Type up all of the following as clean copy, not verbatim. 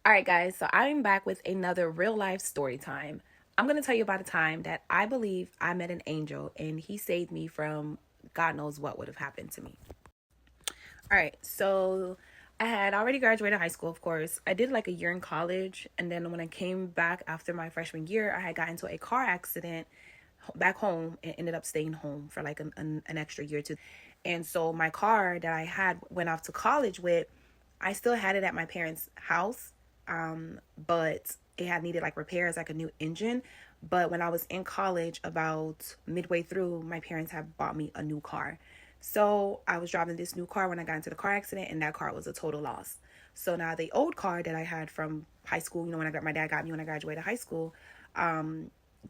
All right, guys, so I'm back with another real life story time. I'm going to tell you about a time that I believe I met an angel and he saved me from God knows what would have happened to me. All right, so I had already graduated high school, of course. I did like a year in college, and then when I came back after my freshman year, I had got into a car accident back home and ended up staying home for like an extra year too. And so my car that I had went off to college with, I still had it at my parents' house, but it had needed like repairs, like a new engine. But when I was in college, about midway through, my parents had bought me a new car. So I was driving this new car when I got into the car accident, and that car was a total loss. So now the old car that I had from high school, when I got my dad got me when I graduated high school,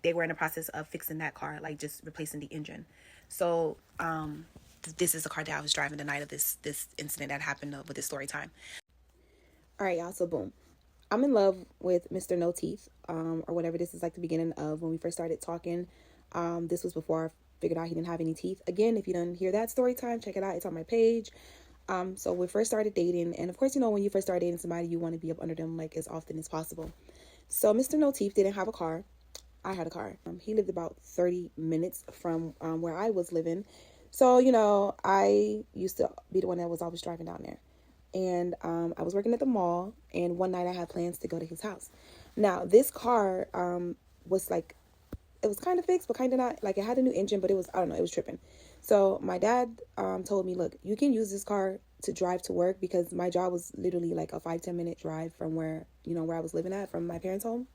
they were in the process of fixing that car, like just replacing the engine. So this is the car that I was driving the night of this incident that happened with this story time. All right, y'all. So boom, I'm in love with Mr. No Teeth, or whatever. This is like the beginning of when we first started talking. This was before I figured out he didn't have any teeth. Again, if you didn't hear that story time, check it out. It's on my page. So we first started dating, and of course, when you first start dating somebody, you want to be up under them like as often as possible. So Mr. No Teeth didn't have a car. I had a car. He lived about 30 minutes from where I was living. So, I used to be the one that was always driving down there. And I was working at the mall, and one night I had plans to go to his house. Now, this car was like, it was kind of fixed, but kind of not. Like, it had a new engine, but it was, I don't know, it was tripping. So my dad told me, look, you can use this car to drive to work, because my job was literally like a 5-10 minute drive from where I was living at, from my parents' home.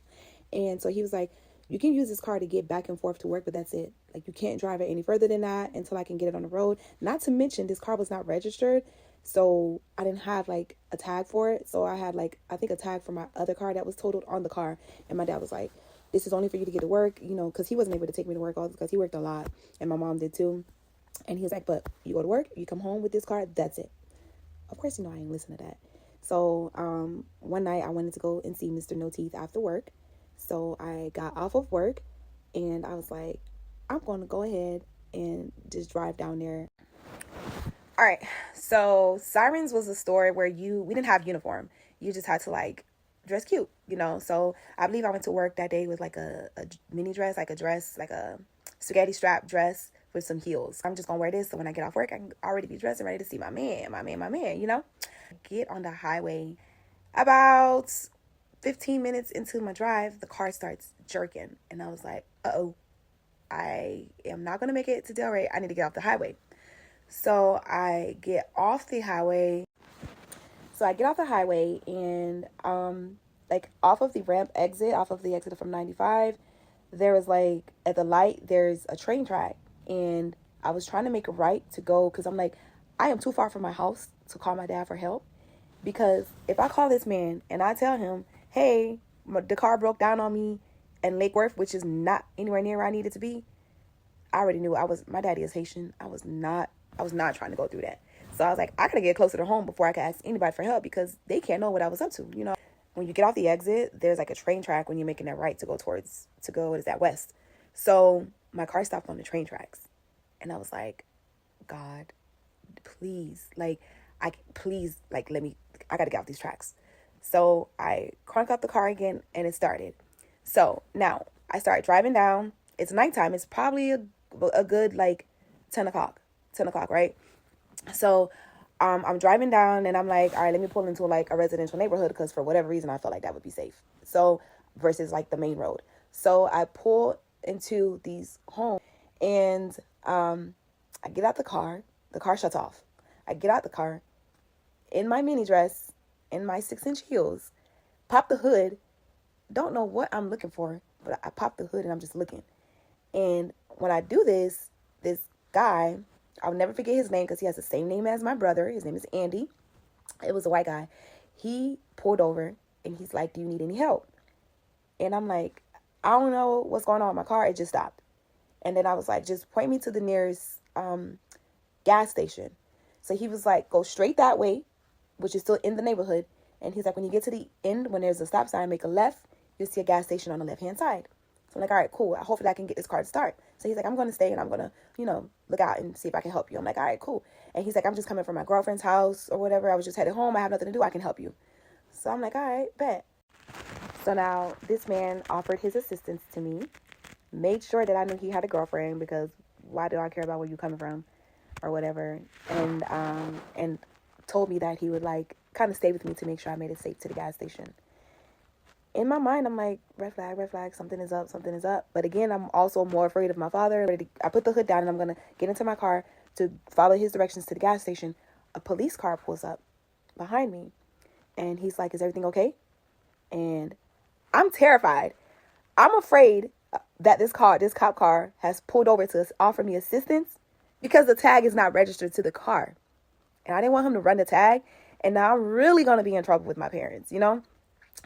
And so he was like, you can use this car to get back and forth to work, but that's it. Like, you can't drive it any further than that until I can get it on the road. Not to mention, this car was not registered, so I didn't have like a tag for it. So I had like, I think, a tag for my other car that was totaled on the car. And my dad was like, this is only for you to get to work, because he wasn't able to take me to work, all because he worked a lot, and my mom did too. And he was like, but you go to work, you come home with this car, that's it. Of course, I ain't listen to that. So one night I wanted to go and see Mr. No Teeth after work. So I got off of work, and I was like, I'm going to go ahead and just drive down there. All right. So Sirens was a store where we didn't have uniform. You just had to like dress cute. So I believe I went to work that day with like a mini dress, like a spaghetti strap dress with some heels. I'm just going to wear this, so when I get off work, I can already be dressed and ready to see my man. Get on the highway. About 15 minutes into my drive, the car starts jerking. And I was like, uh-oh, I am not going to make it to Delray. I need to get off the highway. So I get off the highway. And like off of the ramp exit, off of the exit from 95, there was like, at the light, there's a train track. And I was trying to make a right to go, because I'm like, I am too far from my house to call my dad for help. Because if I call this man and I tell him, hey, the car broke down on me in Lake Worth, which is not anywhere near where I needed to be, I already knew my daddy is Haitian. I was not trying to go through that. So I was like, I gotta get closer to home before I can ask anybody for help, because they can't know what I was up to. When you get off the exit, there's like a train track when you're making that right to go what is that, west. So my car stopped on the train tracks, and I was like, God, please, like, let me, I gotta get off these tracks. So I crank up the car again, and it started. So now I start driving down. It's nighttime. It's probably a good like 10 o'clock, right? So I'm driving down, and I'm like, all right, let me pull into like a residential neighborhood, because for whatever reason I felt like that would be safe. So versus like the main road. So I pull into these homes, and I get out the car. The car shuts off. I get out the car in my mini dress, in my 6-inch heels, pop the hood. Don't know what I'm looking for, but I pop the hood and I'm just looking. And when I do this guy, I'll never forget his name, because he has the same name as my brother. His name is Andy. It was a white guy. He pulled over, and he's like, do you need any help? And I'm like, I don't know what's going on with my car. It just stopped. And then I was like, just point me to the nearest gas station. So he was like, go straight that way, which is still in the neighborhood. And he's like, when you get to the end, when there's a stop sign, make a left. You'll see a gas station on the left-hand side. So I'm like, all right, cool. Hopefully I can get this car to start. So he's like, I'm going to stay, and I'm going to, look out and see if I can help you. I'm like, all right, cool. And he's like, I'm just coming from my girlfriend's house or whatever. I was just headed home. I have nothing to do. I can help you. So I'm like, all right, bet. So now this man offered his assistance to me, made sure that I knew he had a girlfriend because why do I care about where you coming from or whatever, and told me that he would like kind of stay with me to make sure I made it safe to the gas station. In my mind, I'm like, red flag, something is up, something is up. But again, I'm also more afraid of my father. I put the hood down and I'm going to get into my car to follow his directions to the gas station. A police car pulls up behind me and he's like, is everything okay? And I'm terrified. I'm afraid that this cop car has pulled over to offer me assistance because the tag is not registered to the car. And I didn't want him to run the tag. And now I'm really going to be in trouble with my parents, you know?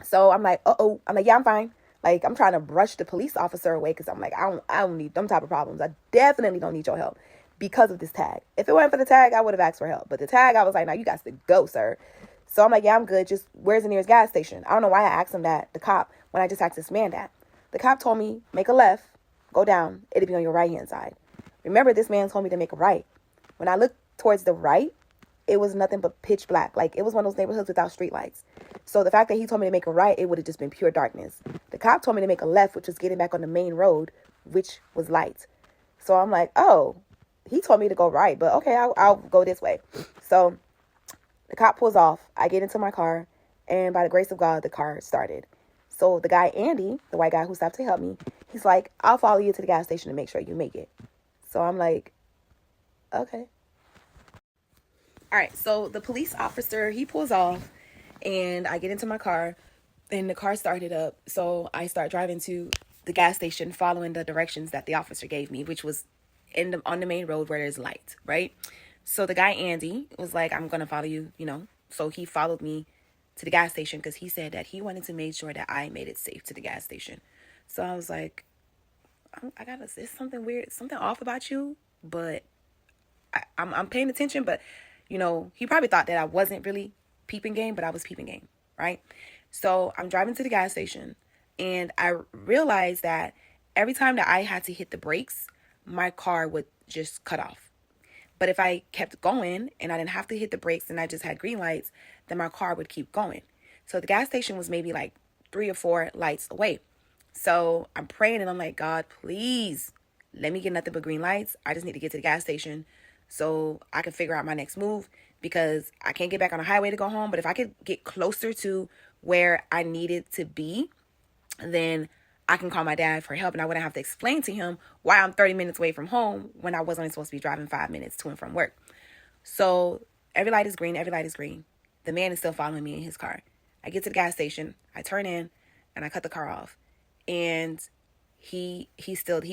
So I'm like, uh-oh. I'm like, yeah, I'm fine. Like, I'm trying to brush the police officer away because I'm like, I don't need them type of problems. I definitely don't need your help because of this tag. If it weren't for the tag, I would have asked for help. But the tag, I was like, no, you got to go, sir. So I'm like, yeah, I'm good. Just where's the nearest gas station? I don't know why I asked him that, the cop, when I just asked this man that. The cop told me, make a left, go down. It'll be on your right-hand side. Remember, this man told me to make a right. When I looked towards the right, it was nothing but pitch black. Like, it was one of those neighborhoods without streetlights. So the fact that he told me to make a right, it would have just been pure darkness. The cop told me to make a left, which was getting back on the main road, which was light. So I'm like, oh, he told me to go right, but okay, I'll go this way. So the cop pulls off. I get into my car, and by the grace of God, the car started. So the guy, Andy, the white guy who stopped to help me, he's like, I'll follow you to the gas station to make sure you make it. So I'm like, okay. All right, so the police officer, he pulls off, and I get into my car, and the car started up. So I start driving to the gas station, following the directions that the officer gave me, which was on the main road where there's light, right? So the guy, Andy, was like, I'm going to follow you, you know. So he followed me to the gas station because he said that he wanted to make sure that I made it safe to the gas station. So I was like, it's something weird, something off about you, but I'm paying attention, but you know, he probably thought that I wasn't really peeping game, but I was peeping game, right? So I'm driving to the gas station, and I realized that every time that I had to hit the brakes, my car would just cut off. But if I kept going and I didn't have to hit the brakes and I just had green lights, then my car would keep going. So the gas station was maybe like 3 or 4 lights away. So I'm praying and I'm like, God, please let me get nothing but green lights. I just need to get to the gas station so I can figure out my next move because I can't get back on the highway to go home. But if I could get closer to where I needed to be, then I can call my dad for help and I wouldn't have to explain to him why I'm 30 minutes away from home when I was only supposed to be driving 5 minutes to and from work. So every light is green, every light is green. The man is still following me in his car. I get to the gas station, I turn in, and I cut the car off. And he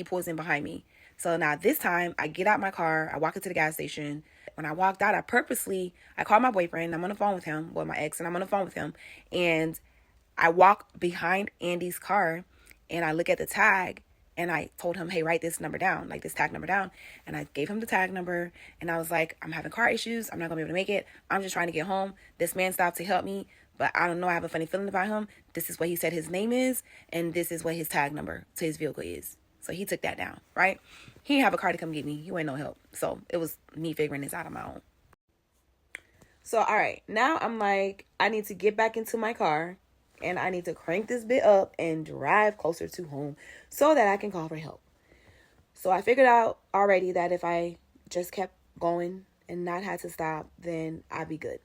pulls in behind me. So now this time I get out my car, I walk into the gas station. When I walked out, I called my boyfriend. I'm on the phone with him, my ex, and I'm on the phone with him. And I walk behind Andy's car and I look at the tag and I told him, hey, write this number down, like this tag number down. And I gave him the tag number and I was like, I'm having car issues. I'm not gonna be able to make it. I'm just trying to get home. This man stopped to help me, but I don't know. I have a funny feeling about him. This is what he said his name is. And this is what his tag number to his vehicle is. So he took that down, right? He didn't have a car to come get me. He ain't no help. So it was me figuring this out on my own. So, all right, now I'm like, I need to get back into my car and I need to crank this bit up and drive closer to home so that I can call for help. So I figured out already that if I just kept going and not had to stop, then I'd be good.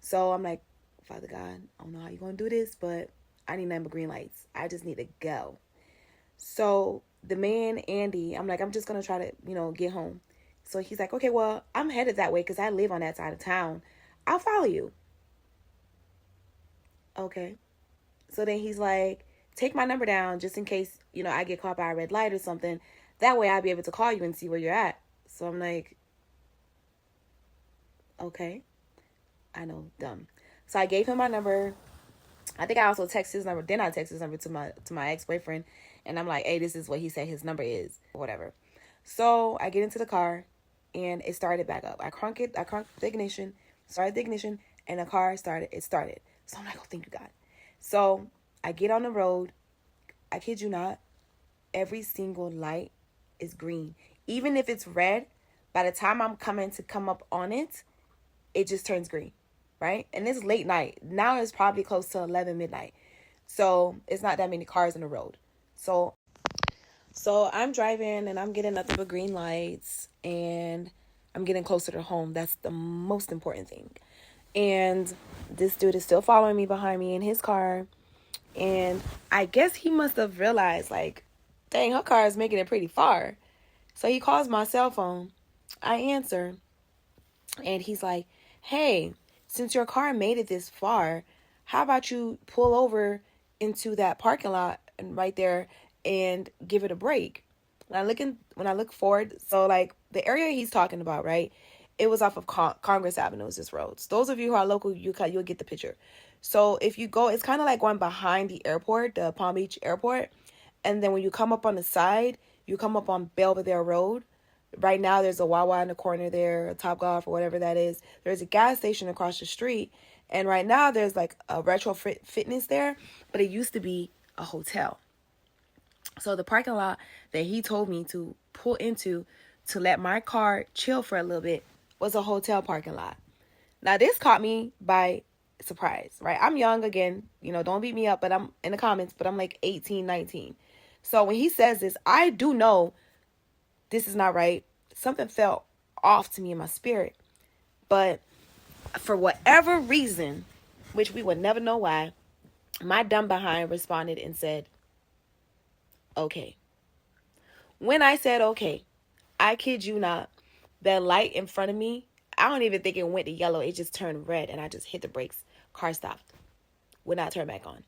So I'm like, Father God, I don't know how you're going to do this, but I need nothing but green lights. I just need to go. So the man, Andy, I'm like, I'm just going to try to, get home. So he's like, okay, well, I'm headed that way because I live on that side of town. I'll follow you. Okay. So then he's like, take my number down just in case, I get caught by a red light or something. That way I'll be able to call you and see where you're at. So I'm like, okay. I know, dumb. So I gave him my number. I think I also texted his number. Then I texted his number to my ex-boyfriend. And I'm like, hey, this is what he said his number is. Or whatever. So I get into the car and it started back up. I crunked the ignition, started the ignition, and the car started. It started. So I'm like, oh, thank you, God. So I get on the road. I kid you not. Every single light is green. Even if it's red, by the time I'm coming to come up on it, it just turns green. right? And it's late night. Now it's probably close to 11 midnight. So it's not that many cars on the road. So I'm driving and I'm getting nothing but green lights and I'm getting closer to home. That's the most important thing. And this dude is still following me behind me in his car. And I guess he must have realized, like, dang, her car is making it pretty far. So he calls my cell phone. I answer. And he's like, hey, since your car made it this far, how about you pull over into that parking lot and right there and give it a break? When I look forward, so like the area he's talking about, right? It was off of Congress Avenue, is this road. So those of you who are local, you'll get the picture. So if you go, it's kind of like going behind the airport, the Palm Beach airport. And then when you come up on the side, you come up on Belvedere Road. Right now, there's a Wawa in the corner there, a Top Golf or whatever that is. There's a gas station across the street. And right now, there's like a retro fitness there. But it used to be a hotel. So the parking lot that he told me to pull into to let my car chill for a little bit was a hotel parking lot. Now, this caught me by surprise, right? I'm young again, don't beat me up, but I'm in the comments, but I'm like 18, 19. So when he says this, I do know this is not right. Something felt off to me in my spirit. But for whatever reason, which we would never know why, my dumb behind responded and said, okay. When I said okay, I kid you not, that light in front of me, I don't even think it went to yellow. It just turned red and I just hit the brakes. Car stopped. Would not turn back on.